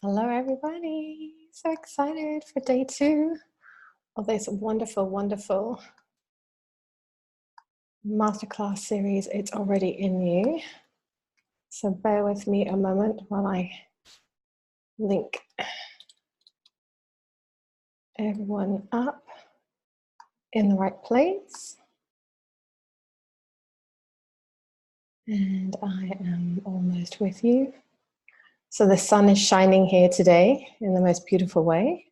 Hello, everybody. So excited for day 2 of this wonderful, wonderful masterclass series. It's already in you. So bear with me a moment while I link everyone up in the right place. And I am almost with you. So the sun is shining here today in the most beautiful way.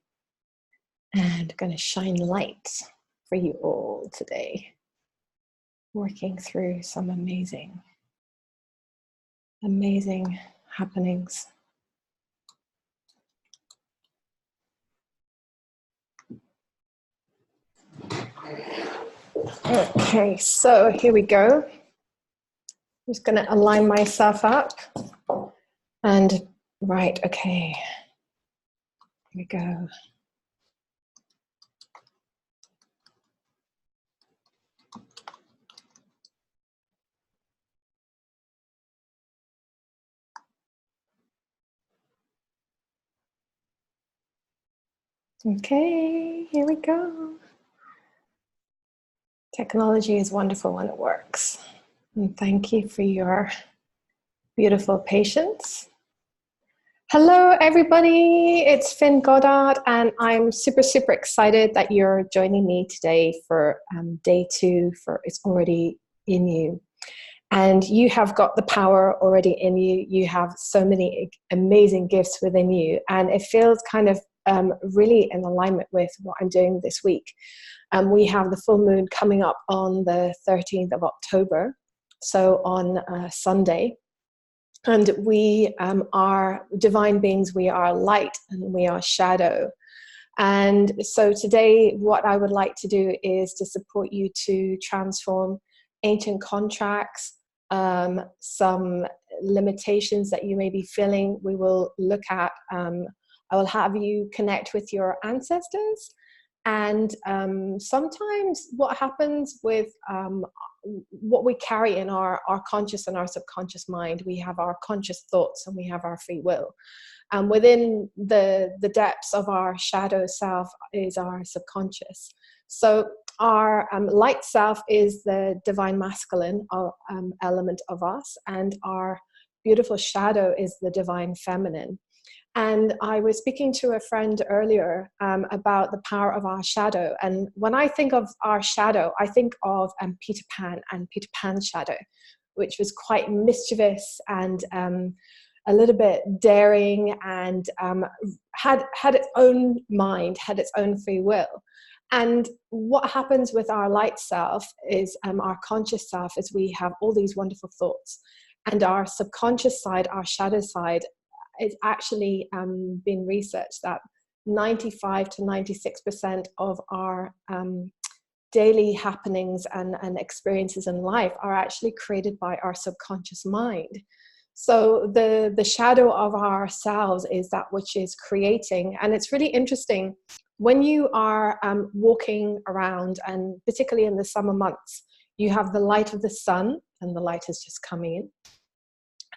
And going to shine light for you all today. Working through some amazing happenings. Okay, so here we go. I'm just going to align myself up. And right, okay. Here we go. Okay, here we go. Technology is wonderful when it works. And thank you for your beautiful patience. Hello, everybody. It's Finn Goddard, and I'm super, super excited that you're joining me today for day 2 for It's Already in You. And you have got the power already in you. You have so many amazing gifts within you. And it feels kind of really in alignment with what I'm doing this week. We have the full moon coming up on the 13th of October, so on Sunday. And we are divine beings. We are light and we are shadow. And so today, what I would like to do is to support you to transform ancient contracts, some limitations that you may be feeling. We will look at, I will have you connect with your ancestors. And sometimes what happens with what we carry in our conscious and our subconscious mind, we have our conscious thoughts and we have our free will. And within the depths of our shadow self is our subconscious. So our light self is the divine masculine element of us, and our beautiful shadow is the divine feminine. And I was speaking to a friend earlier about the power of our shadow. And when I think of our shadow, I think of Peter Pan and Peter Pan's shadow, which was quite mischievous and a little bit daring, and had its own mind, had its own free will. And what happens with our light self is our conscious self is we have all these wonderful thoughts, and our subconscious side, our shadow side, it's actually been researched that 95 to 96% of our daily happenings and experiences in life are actually created by our subconscious mind. So the shadow of ourselves is that which is creating. And it's really interesting when you are walking around, and particularly in the summer months, you have the light of the sun, and the light is just coming in.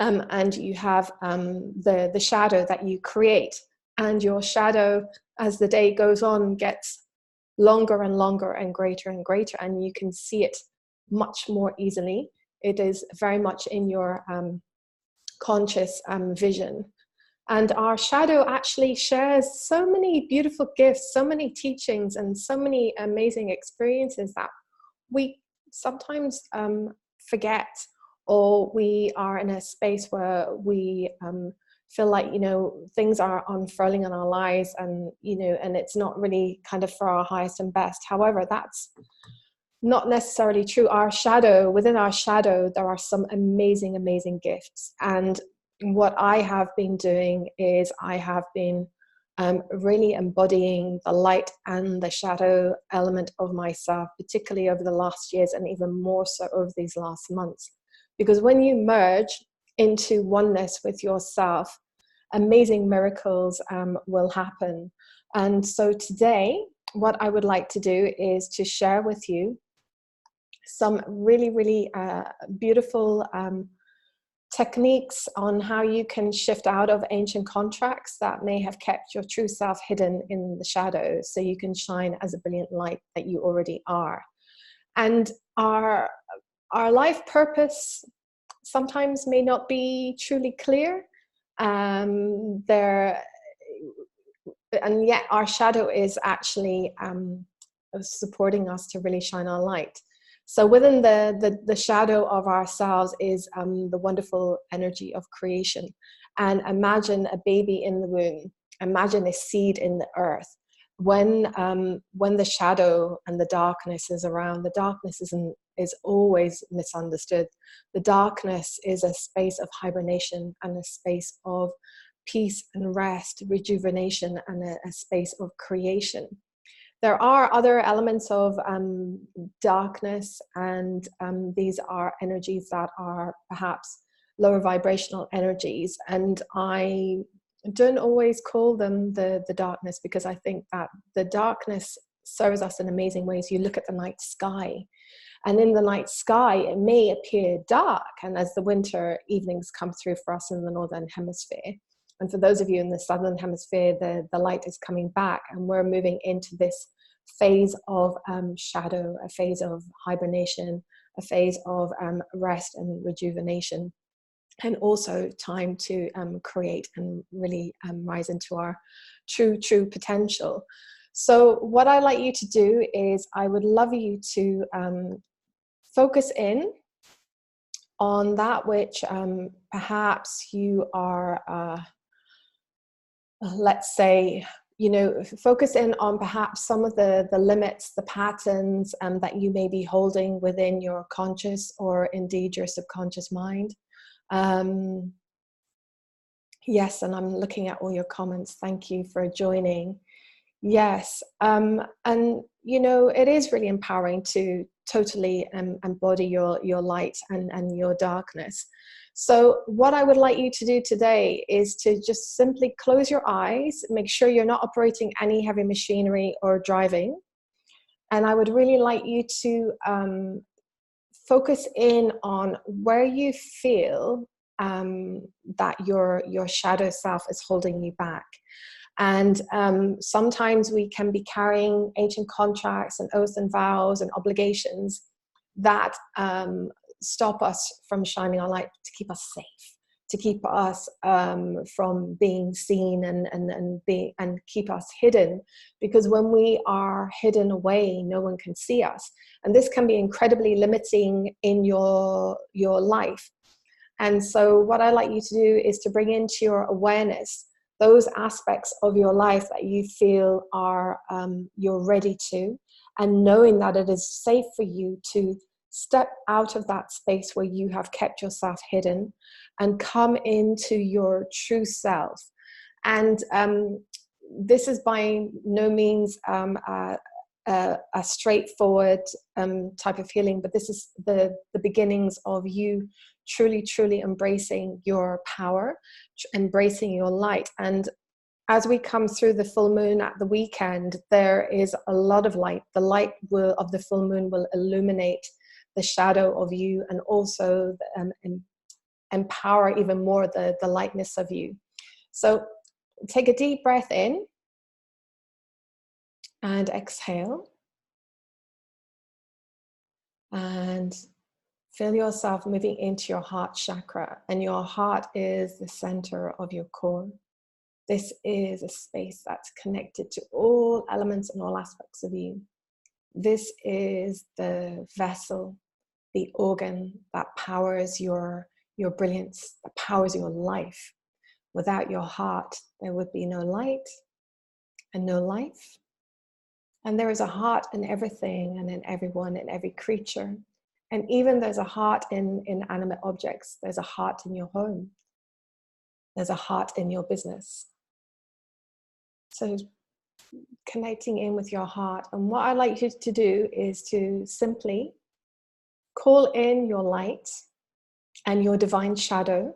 And you have the shadow that you create, and your shadow, as the day goes on, gets longer and longer and greater, and you can see it much more easily. It is very much in your conscious vision. And our shadow actually shares so many beautiful gifts, so many teachings, and so many amazing experiences that we sometimes forget, or we are in a space where we feel like, things are unfurling in our lives, and, and it's not really kind of for our highest and best. However, that's not necessarily true. Within our shadow, there are some amazing, amazing gifts. And what I have been doing is I have been really embodying the light and the shadow element of myself, particularly over the last years, and even more so over these last months. Because when you merge into oneness with yourself, amazing miracles will happen. And so today, what I would like to do is to share with you some really, really beautiful techniques on how you can shift out of ancient contracts that may have kept your true self hidden in the shadows, so you can shine as a brilliant light that you already are. And our life purpose sometimes may not be truly clear. And yet our shadow is actually supporting us to really shine our light. So within the shadow of ourselves is the wonderful energy of creation. And imagine a baby in the womb. Imagine a seed in the earth. When the shadow and the darkness is around, the darkness is always misunderstood. The darkness is a space of hibernation and a space of peace and rest, rejuvenation, and a space of creation. There are other elements of darkness, and these are energies that are perhaps lower vibrational energies. And I don't always call them the darkness, because I think that the darkness serves us in amazing ways. You look at the night sky, and in the night sky, it may appear dark. And as the winter evenings come through for us in the Northern Hemisphere, and for those of you in the Southern Hemisphere, the light is coming back, and we're moving into this phase of shadow, a phase of hibernation, a phase of rest and rejuvenation, and also time to create and really rise into our true potential. So what I'd like you to do is, I would love you to focus in on that which perhaps you are let's say, focus in on perhaps some of the limits, the patterns that you may be holding within your conscious or indeed your subconscious mind. Yes, and I'm looking at all your comments. Thank you for joining. Yes, and it is really empowering to totally embody your light and your darkness. So what I would like you to do today is to just simply close your eyes, make sure you're not operating any heavy machinery or driving. And I would really like you to focus in on where you feel that your shadow self is holding you back. And sometimes we can be carrying ancient contracts and oaths and vows and obligations that stop us from shining our light, to keep us safe, to keep us from being seen and keep us hidden. Because when we are hidden away, no one can see us. And this can be incredibly limiting in your life. And so what I'd like you to do is to bring into your awareness those aspects of your life that you feel are you're ready to, and knowing that it is safe for you to step out of that space where you have kept yourself hidden and come into your true self. And this is by no means a straightforward type of healing, but this is the beginnings of you truly embracing your power, embracing your light. And as we come through the full moon at the weekend, there is a lot of light. The light of the full moon will illuminate the shadow of you, and also empower even more the lightness of you. So take a deep breath in and exhale, and feel yourself moving into your heart chakra. And your heart is the center of your core. This is a space that's connected to all elements and all aspects of you. This is the vessel, the organ that powers your brilliance, that powers your life. Without your heart, there would be no light and no life. And there is a heart in everything and in everyone, in every creature. And even there's a heart in inanimate objects. There's a heart in your home. There's a heart in your business. So connecting in with your heart. And what I'd like you to do is to simply call in your light and your divine shadow.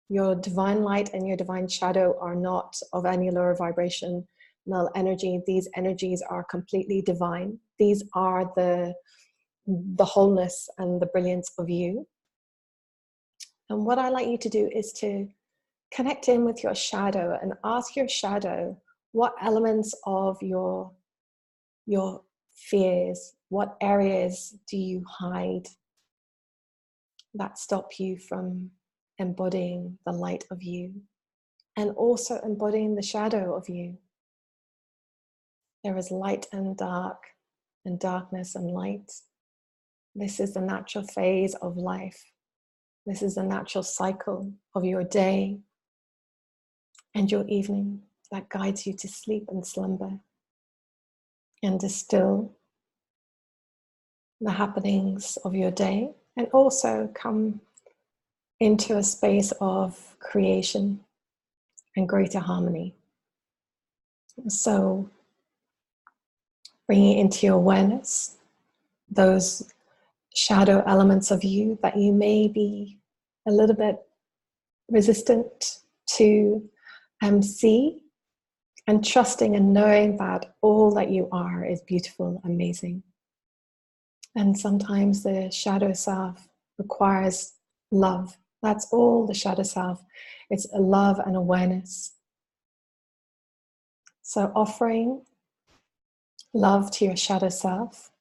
Your divine light and your divine shadow are not of any lower vibration, null energy. These energies are completely divine. These are the wholeness and the brilliance of you. And what I like you to do is to connect in with your shadow and ask your shadow what elements of your fears, what areas do you hide that stop you from embodying the light of you and also embodying the shadow of you. There is light and dark, and darkness and light. This is the natural phase of life. This is the natural cycle of your day and your evening that guides you to sleep and slumber and distill the happenings of your day, and also come into a space of creation and greater harmony. So bringing into your awareness those shadow elements of you that you may be a little bit resistant to see, and trusting and knowing that all that you are is beautiful, amazing. And sometimes the shadow self requires love. That's all the shadow self. It's a love and awareness. So offering love to your shadow self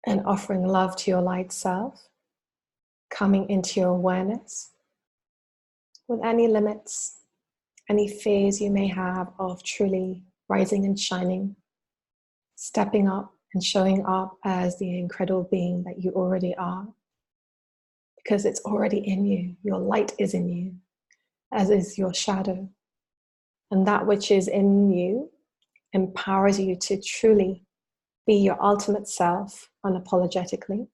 and offering love to your light self, coming into your awareness with any limits, any fears you may have of truly rising and shining, stepping up and showing up as the incredible being that you already are, because it's already in you. Your light is in you, as is your shadow. And that which is in you empowers you to truly be your ultimate self unapologetically,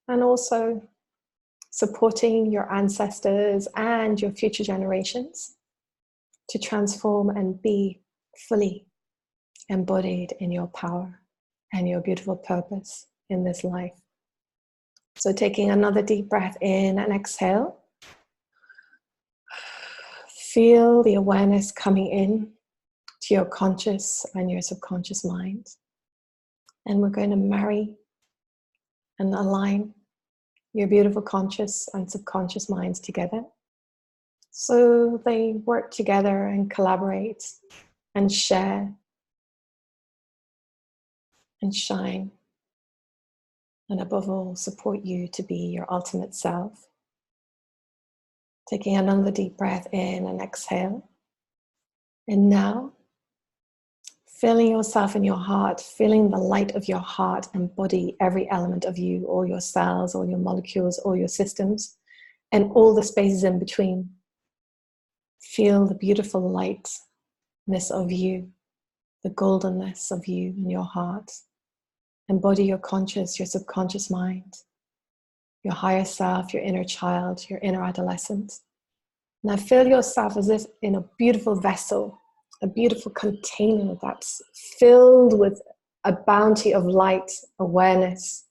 and also supporting your ancestors and your future generations to transform and be fully embodied in your power and your beautiful purpose in this life. So taking another deep breath in and exhale. Feel the awareness coming in to your conscious and your subconscious mind. And we're going to marry and align your beautiful conscious and subconscious minds together, so they work together and collaborate and share and shine, and above all, support you to be your ultimate self. Taking another deep breath in and exhale. And now, feeling yourself in your heart, feeling the light of your heart embody every element of you, all your cells, all your molecules, all your systems, and all the spaces in between. Feel the beautiful lightness of you, the goldenness of you in your heart. Embody your conscious, your subconscious mind, your higher self, your inner child, your inner adolescent. Now feel yourself as if in a beautiful vessel, a beautiful container that's filled with a bounty of light, awareness,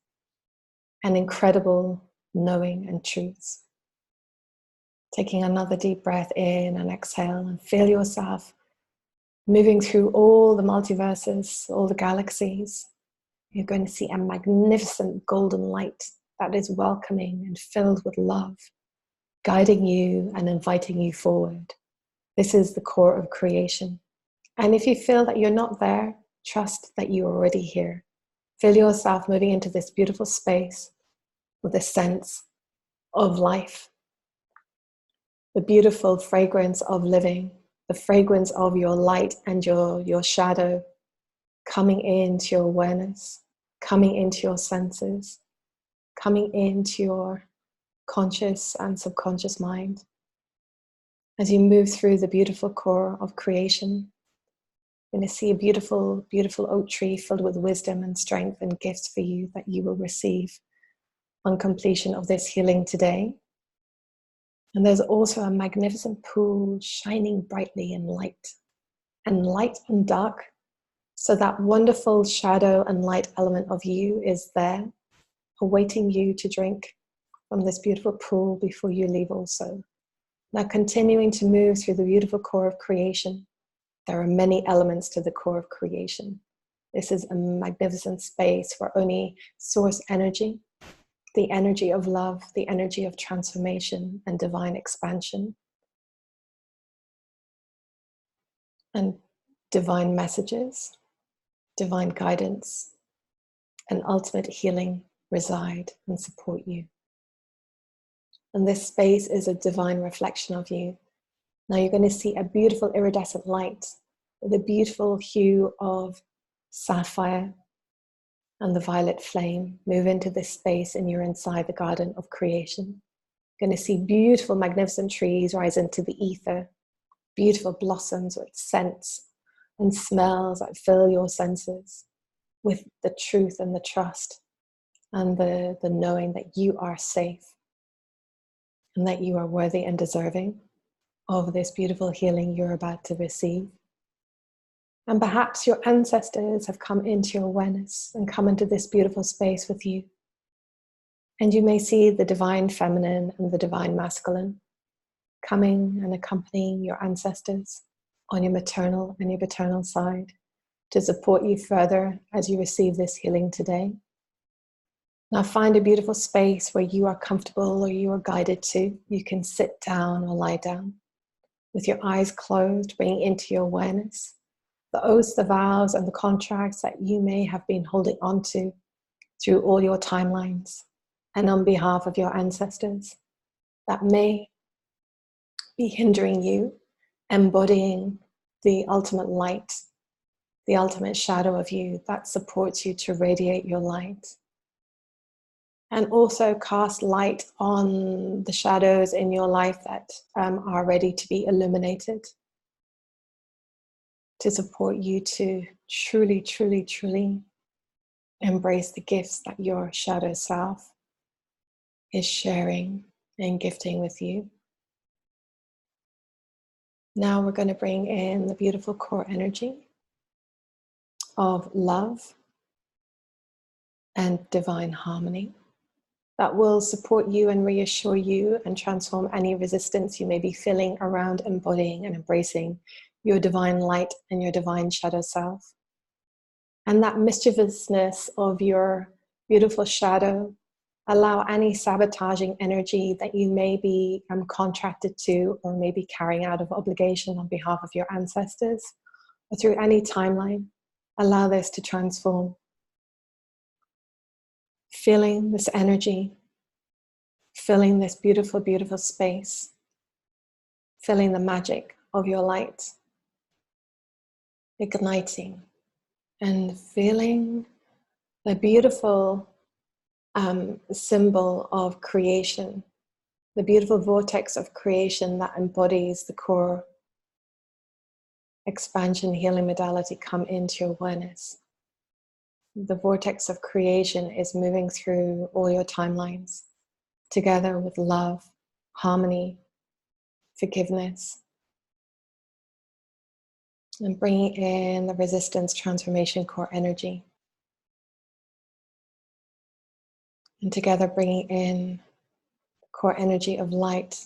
and incredible knowing and truths. Taking another deep breath in and exhale, and feel yourself moving through all the multiverses, all the galaxies. You're going to see a magnificent golden light that is welcoming and filled with love, guiding you and inviting you forward. This is the core of creation. And if you feel that you're not there, trust that you're already here. Feel yourself moving into this beautiful space with a sense of life, the beautiful fragrance of living, the fragrance of your light and your shadow coming into your awareness, coming into your senses, coming into your conscious and subconscious mind. As you move through the beautiful core of creation, you're going to see a beautiful, beautiful oak tree filled with wisdom and strength and gifts for you that you will receive on completion of this healing today. And there's also a magnificent pool shining brightly in light and dark. So that wonderful shadow and light element of you is there, awaiting you to drink from this beautiful pool before you leave also. Now continuing to move through the beautiful core of creation. There are many elements to the core of creation. This is a magnificent space where only source energy, the energy of love, the energy of transformation and divine expansion, and divine messages, divine guidance, and ultimate healing reside and support you. And this space is a divine reflection of you. Now you're going to see a beautiful iridescent light with a beautiful hue of sapphire and the violet flame move into this space, and you're inside the garden of creation. You're going to see beautiful, magnificent trees rise into the ether, beautiful blossoms with scents and smells that fill your senses with the truth and the trust and the knowing that you are safe and that you are worthy and deserving of this beautiful healing you're about to receive. And perhaps your ancestors have come into your awareness and come into this beautiful space with you. And you may see the divine feminine and the divine masculine coming and accompanying your ancestors on your maternal and your paternal side to support you further as you receive this healing today. Now find a beautiful space where you are comfortable or you are guided to. You can sit down or lie down with your eyes closed, bringing into your awareness the oaths, the vows, and the contracts that you may have been holding on to through all your timelines and on behalf of your ancestors that may be hindering you embodying the ultimate light, the ultimate shadow of you that supports you to radiate your light. And also cast light on the shadows in your life that are ready to be illuminated, to support you to truly, truly, truly embrace the gifts that your shadow self is sharing and gifting with you. Now we're going to bring in the beautiful core energy of love and divine harmony that will support you and reassure you and transform any resistance you may be feeling around embodying and embracing your divine light and your divine shadow self. And that mischievousness of your beautiful shadow, allow any sabotaging energy that you may be contracted to or maybe carrying out of obligation on behalf of your ancestors or through any timeline, allow this to transform. Feeling this energy, filling this beautiful, beautiful space, feeling the magic of your light, igniting and feeling the beautiful symbol of creation, the beautiful vortex of creation that embodies the core expansion healing modality come into your awareness. The vortex of creation is moving through all your timelines together with love, harmony, forgiveness, and bringing in the resistance transformation core energy. And together bringing in the core energy of light,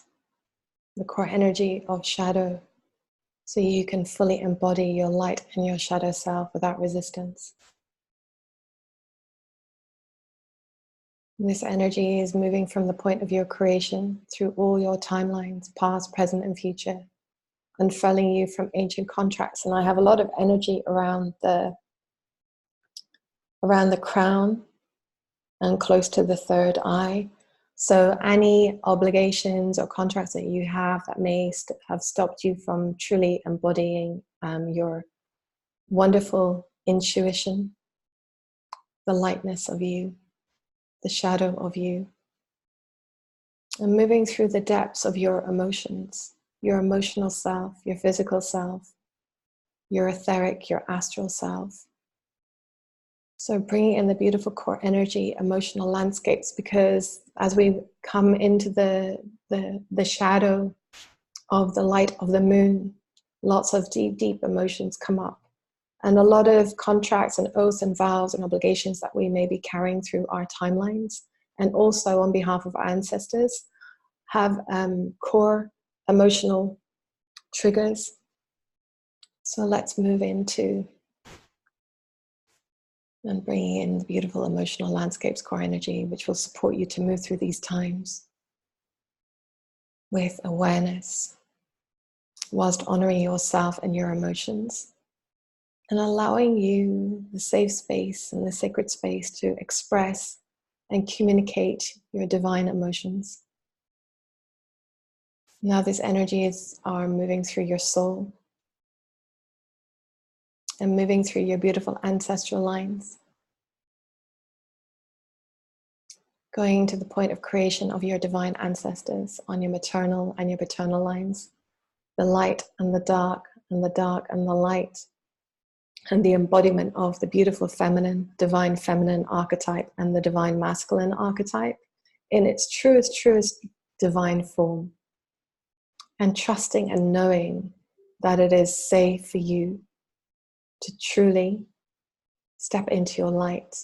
the core energy of shadow, so you can fully embody your light and your shadow self without resistance. This energy is moving from the point of your creation through all your timelines, past, present, and future, unfurling you from ancient contracts. And I have a lot of energy around the crown and close to the third eye. So any obligations or contracts that you have that may have stopped you from truly embodying your wonderful intuition, the lightness of you, the shadow of you, and moving through the depths of your emotions, your emotional self, your physical self, your etheric, your astral self. So bringing in the beautiful core energy, emotional landscapes, because as we come into the shadow of the light of the moon, lots of deep, deep emotions come up. And a lot of contracts and oaths and vows and obligations that we may be carrying through our timelines, and also on behalf of our ancestors, have core emotional triggers. So let's move into And bringing in the beautiful emotional landscapes core energy, which will support you to move through these times with awareness, whilst honoring yourself and your emotions, and allowing you the safe space and the sacred space to express and communicate your divine emotions. Now these energies are moving through your soul and moving through your beautiful ancestral lines, going to the point of creation of your divine ancestors on your maternal and your paternal lines, the light and the dark and the dark and the light, and the embodiment of the beautiful divine feminine archetype and the divine masculine archetype in its truest divine form. And trusting and knowing that it is safe for you to truly step into your light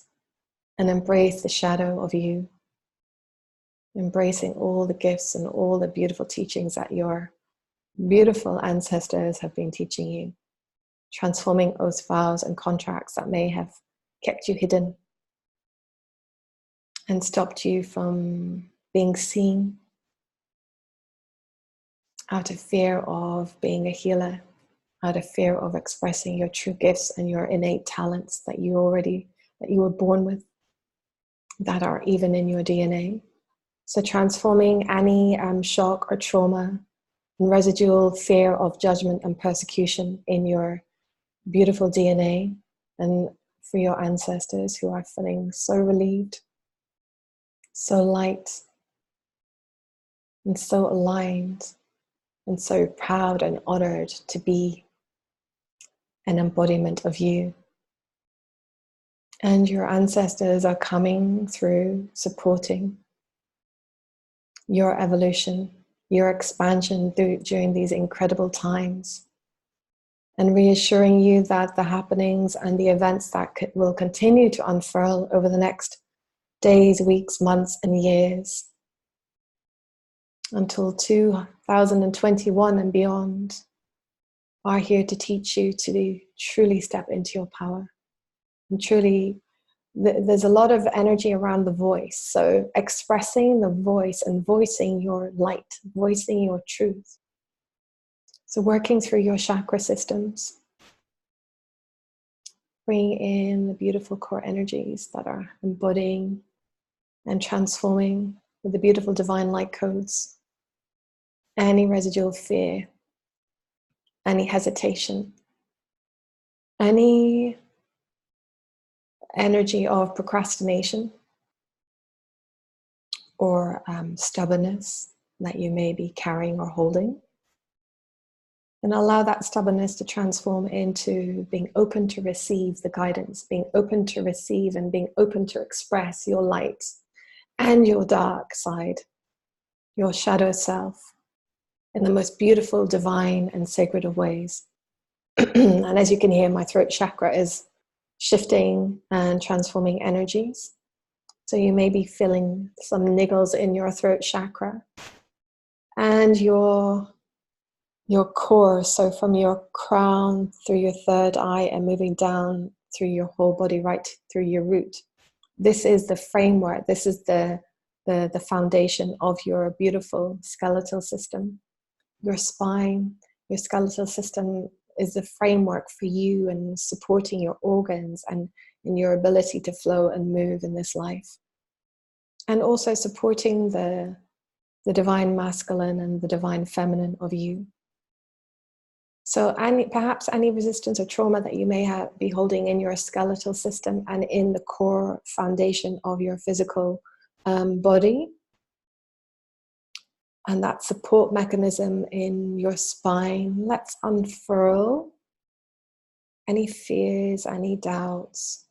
and embrace the shadow of you, embracing all the gifts and all the beautiful teachings that your beautiful ancestors have been teaching you, transforming oaths, vows, and contracts that may have kept you hidden and stopped you from being seen out of fear of being a healer, out of fear of expressing your true gifts and your innate talents that you were born with, that are even in your DNA. So transforming any shock or trauma and residual fear of judgment and persecution in your beautiful DNA, and for your ancestors who are feeling so relieved, so light, and so aligned, and so proud and honored to be an embodiment of you. And your ancestors are coming through, supporting your evolution, your expansion during these incredible times, and reassuring you that the happenings and the events that will continue to unfurl over the next days, weeks, months, and years until 2021 and beyond are here to teach you to truly step into your power. And truly, there's a lot of energy around the voice. So expressing the voice and voicing your light, voicing your truth. So working through your chakra systems, bringing in the beautiful core energies that are embodying and transforming with the beautiful divine light codes, any residual fear, any hesitation, any energy of procrastination or stubbornness that you may be carrying or holding. And allow that stubbornness to transform into being open to receive the guidance, being open to receive and being open to express your light and your dark side, your shadow self, in the most beautiful, divine, and sacred of ways. And as you can hear, my throat chakra is shifting and transforming energies. So you may be feeling some niggles in your throat chakra and your core. So from your crown through your third eye and moving down through your whole body, right through your root. This is the framework. This is the foundation of your beautiful skeletal system. Your spine, your skeletal system is the framework for you and supporting your organs and in your ability to flow and move in this life. And also supporting the divine masculine and the divine feminine of you. So perhaps any resistance or trauma that you may be holding in your skeletal system and in the core foundation of your physical body, and that support mechanism in your spine, let's unfurl any fears, any doubts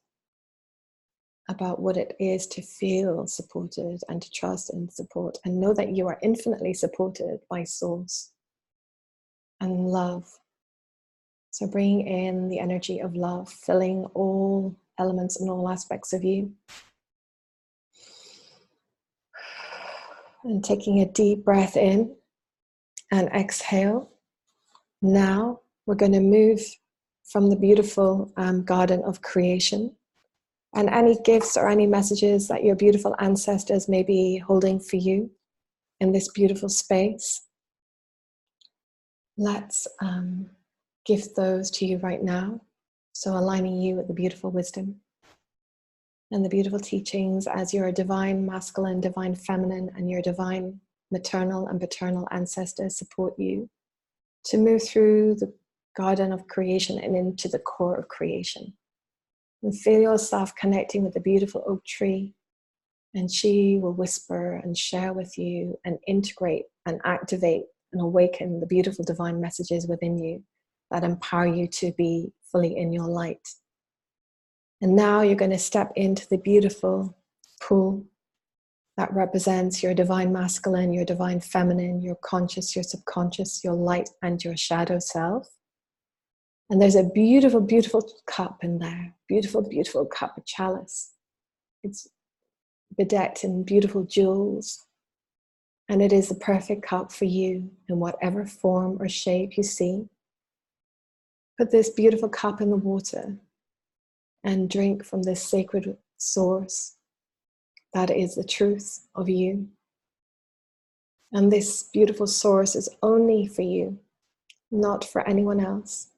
about what it is to feel supported and to trust and support and know that you are infinitely supported by Source and love. So bringing in the energy of love, filling all elements and all aspects of you. And taking a deep breath in and exhale. Now we're going to move from the beautiful garden of creation and any gifts or any messages that your beautiful ancestors may be holding for you in this beautiful space. Let's gift those to you right now. So aligning you with the beautiful wisdom and the beautiful teachings as your divine masculine, divine feminine, and your divine maternal and paternal ancestors support you to move through the garden of creation and into the core of creation. And feel yourself connecting with the beautiful oak tree, and she will whisper and share with you and integrate and activate and awaken the beautiful divine messages within you that empower you to be fully in your light. And now you're going to step into the beautiful pool that represents your divine masculine, your divine feminine, your conscious, your subconscious, your light, and your shadow self. And there's a beautiful, beautiful cup in there. Beautiful, beautiful cup, a chalice. It's bedecked in beautiful jewels. And it is the perfect cup for you in whatever form or shape you see. Put this beautiful cup in the water and drink from this sacred source that is the truth of you. And this beautiful source is only for you, not for anyone else.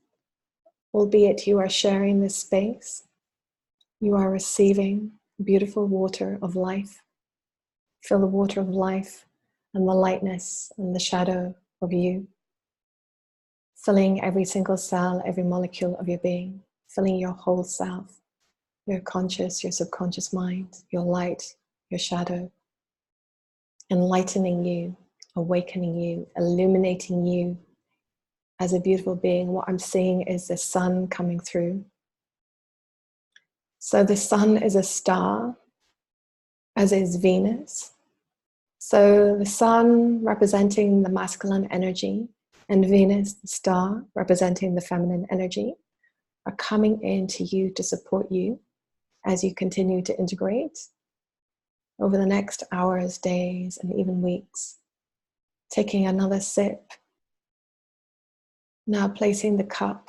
Albeit you are sharing this space, you are receiving beautiful water of life. Feel the water of life and the lightness and the shadow of you, filling every single cell, every molecule of your being, filling your whole self, your conscious, your subconscious mind, your light, your shadow, enlightening you, awakening you, illuminating you as a beautiful being. What I'm seeing is the sun coming through. So the sun is a star, as is Venus. So the sun representing the masculine energy and Venus, the star, representing the feminine energy, are coming into you to support you as you continue to integrate over the next hours, days, and even weeks. Taking another sip. Now placing the cup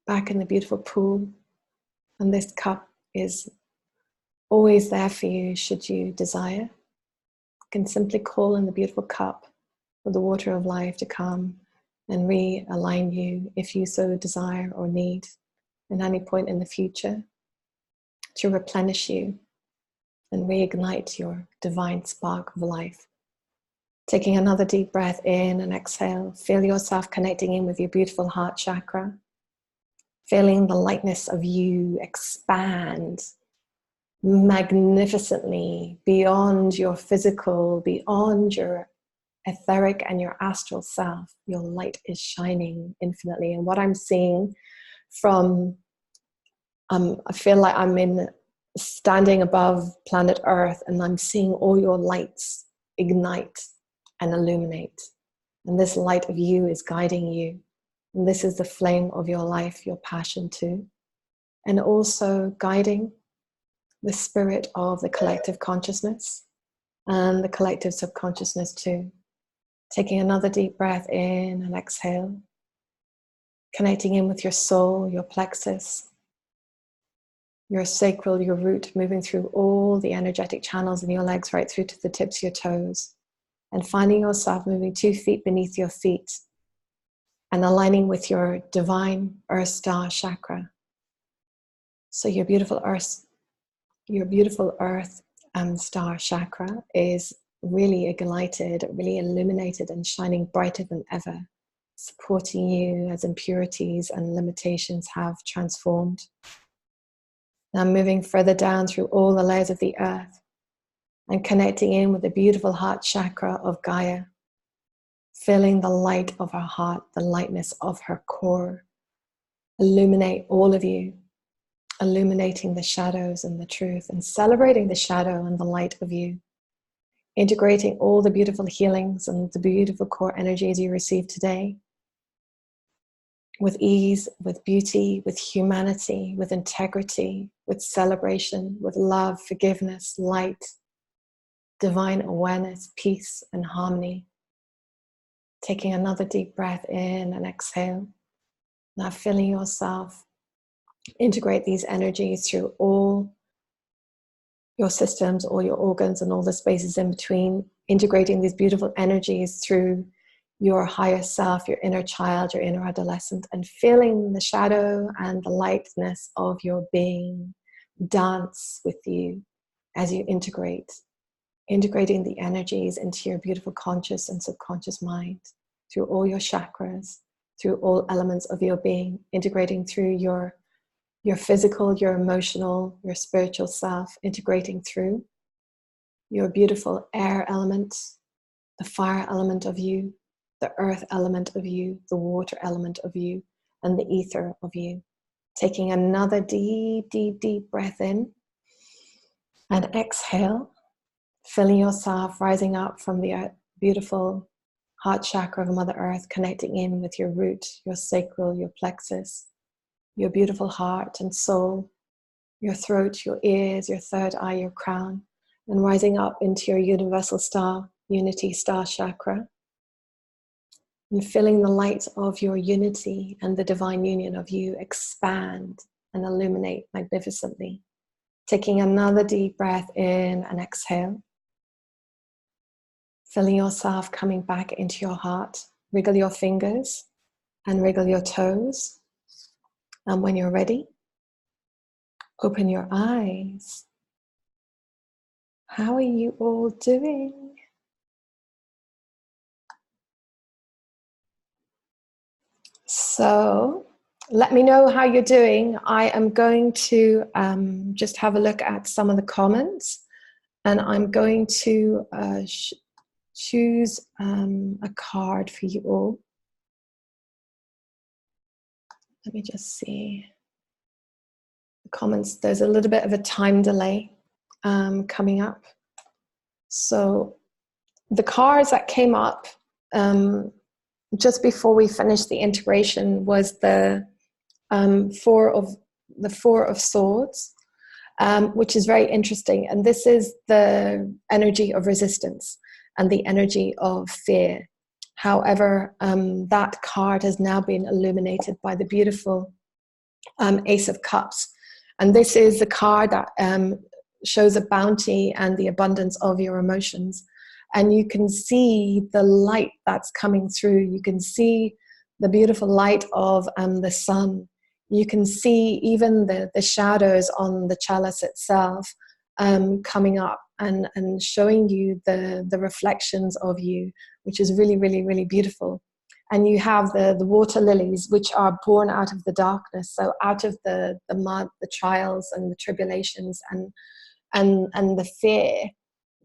back in the beautiful pool. And this cup is always there for you should you desire. You can simply call in the beautiful cup for the water of life to come and realign you if you so desire or need at any point in the future, to replenish you and reignite your divine spark of life. Taking another deep breath in and exhale, feel yourself connecting in with your beautiful heart chakra, feeling the lightness of you expand magnificently beyond your physical, beyond your etheric and your astral self. Your light is shining infinitely. And what I'm seeing from, I feel like I'm standing above planet Earth, and I'm seeing all your lights ignite and illuminate. And this light of you is guiding you. And this is the flame of your life, your passion too. And also guiding the spirit of the collective consciousness and the collective subconsciousness too. Taking another deep breath in and exhale. Connecting in with your soul, your plexus, your sacral, your root, moving through all the energetic channels in your legs right through to the tips of your toes. And finding yourself moving 2 feet beneath your feet and aligning with your divine earth star chakra. So your beautiful earth star chakra is really ignited, really illuminated and shining brighter than ever, supporting you as impurities and limitations have transformed. Now moving further down through all the layers of the earth and connecting in with the beautiful heart chakra of Gaia, feeling the light of her heart, the lightness of her core, illuminate all of you, illuminating the shadows and the truth, and celebrating the shadow and the light of you, integrating all the beautiful healings and the beautiful core energies you receive today with ease, with beauty, with humanity, with integrity, with celebration, with love, forgiveness, light, divine awareness, peace, and harmony. Taking another deep breath in and exhale. Now feeling yourself integrate these energies through all your systems, all your organs, and all the spaces in between, integrating these beautiful energies through your higher self, your inner child, your inner adolescent, and feeling the shadow and the lightness of your being dance with you as you integrating the energies into your beautiful conscious and subconscious mind, through all your chakras, through all elements of your being, integrating through your physical, your emotional, your spiritual self, integrating through your beautiful air element, the fire element of you, the earth element of you, the water element of you, and the ether of you. Taking another deep, deep, deep breath in, and exhale, filling yourself, rising up from the beautiful heart chakra of Mother Earth, connecting in with your root, your sacral, your plexus, your beautiful heart and soul, your throat, your ears, your third eye, your crown, and rising up into your universal star, unity star chakra, and feeling the light of your unity and the divine union of you expand and illuminate magnificently. Taking another deep breath in and exhale, feeling yourself coming back into your heart. Wriggle your fingers and wriggle your toes. And when you're ready, open your eyes. How are you all doing? So let me know how you're doing. I am going to just have a look at some of the comments, and I'm going to choose a card for you all. Let me just see the comments. There's a little bit of a time delay coming up. So the cards that came up just before we finished the integration was the Four of Swords, which is very interesting. And this is the energy of resistance and the energy of fear. However, that card has now been illuminated by the beautiful Ace of Cups. And this is the card that shows a bounty and the abundance of your emotions. And you can see the light that's coming through. You can see the beautiful light of the sun. You can see even the shadows on the chalice itself coming up and showing you the reflections of you, which is really, really, really beautiful. And you have the water lilies, which are born out of the darkness, so out of the mud, the trials and the tribulations and the fear.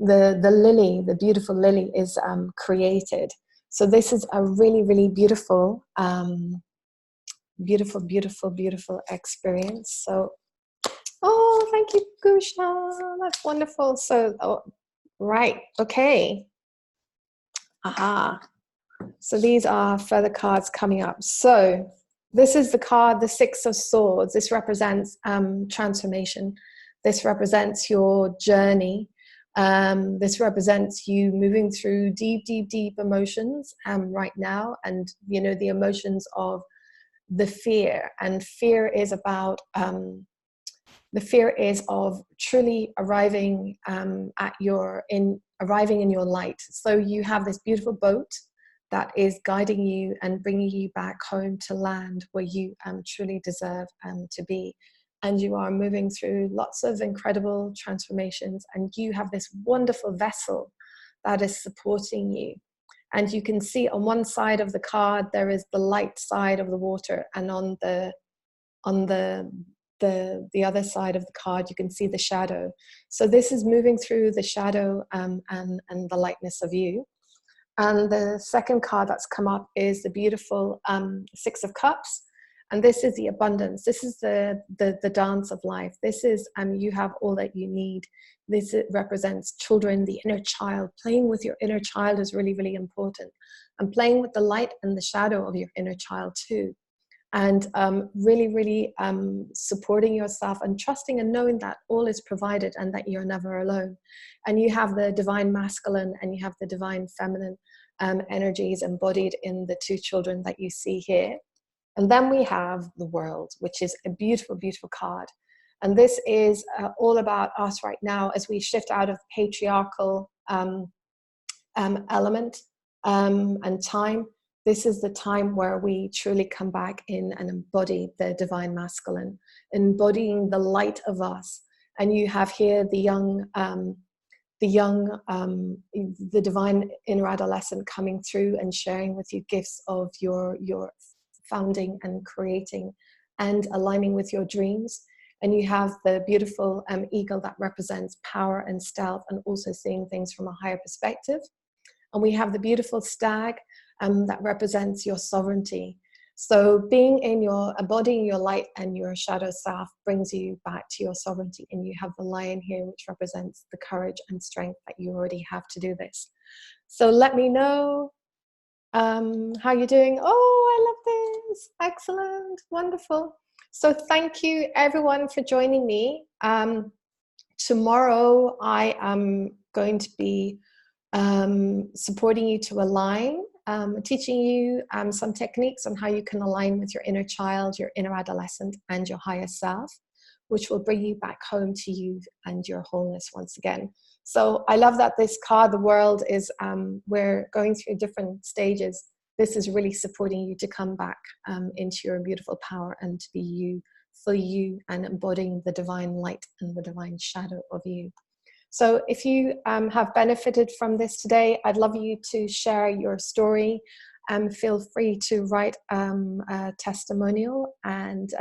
The lily, the beautiful lily, is created. So this is a really, really beautiful, beautiful, beautiful, beautiful experience. So, oh, thank you, Gusha. That's wonderful. So, right, okay. Aha. So these are further cards coming up. So this is the card, the Six of Swords. This represents transformation. This represents your journey. This represents you moving through deep, deep, deep emotions right now. And, you know, the emotions of the fear. And fear is about, the fear is of truly arriving arriving in your light. So you have this beautiful boat that is guiding you and bringing you back home to land where you truly deserve to be. And you are moving through lots of incredible transformations, and you have this wonderful vessel that is supporting you. And you can see on one side of the card there is the light side of the water, and on the other side of the card you can see the shadow. So this is moving through the shadow and the lightness of you. And the second card that's come up is the beautiful Six of Cups. And this is the abundance. This is the dance of life. This is, you have all that you need. This represents children, the inner child. Playing with your inner child is really, really important. And playing with the light and the shadow of your inner child too. And really, really supporting yourself and trusting and knowing that all is provided and that you're never alone. And you have the divine masculine and you have the divine feminine energies embodied in the two children that you see here. And then we have the World, which is a beautiful, beautiful card. And this is all about us right now as we shift out of patriarchal element and time. This is the time where we truly come back in and embody the divine masculine, embodying the light of us. And you have here the divine inner adolescent coming through and sharing with you gifts of your founding and creating and aligning with your dreams. And you have the beautiful eagle that represents power and stealth and also seeing things from a higher perspective. And we have the beautiful stag that represents your sovereignty. So being in embodying your light and your shadow self brings you back to your sovereignty. And you have the lion here, which represents the courage and strength that you already have to do this. So let me know how you're doing. Oh, I love this. Excellent. Wonderful. So thank you everyone for joining me. Tomorrow I am going to be supporting you to align, teaching you some techniques on how you can align with your inner child, your inner adolescent, and your higher self, which will bring you back home to you and your wholeness once again. So I love that this card, the world, is we're going through different stages. This is really supporting you to come back into your beautiful power and to be you, for you, and embodying the divine light and the divine shadow of you. So if you have benefited from this today, I'd love you to share your story. Feel free to write a testimonial, and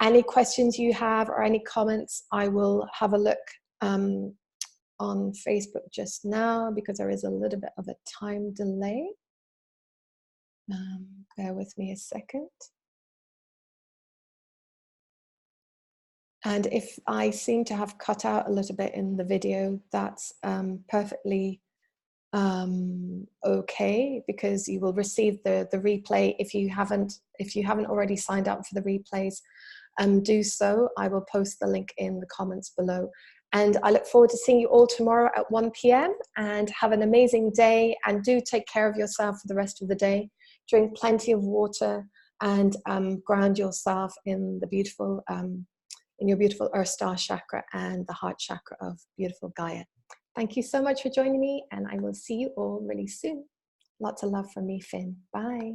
any questions you have or any comments, I will have a look on Facebook just now because there is a little bit of a time delay. Bear with me a second. And if I seem to have cut out a little bit in the video, that's perfectly okay, because you will receive the replay. If you haven't already signed up for the replays, do so. I will post the link in the comments below. And I look forward to seeing you all tomorrow at 1 p.m. and have an amazing day, and do take care of yourself for the rest of the day. Drink plenty of water and ground yourself in the beautiful in your beautiful Earth Star chakra and the heart chakra of beautiful Gaia. Thank you so much for joining me, and I will see you all really soon. Lots of love from me, Finn. Bye.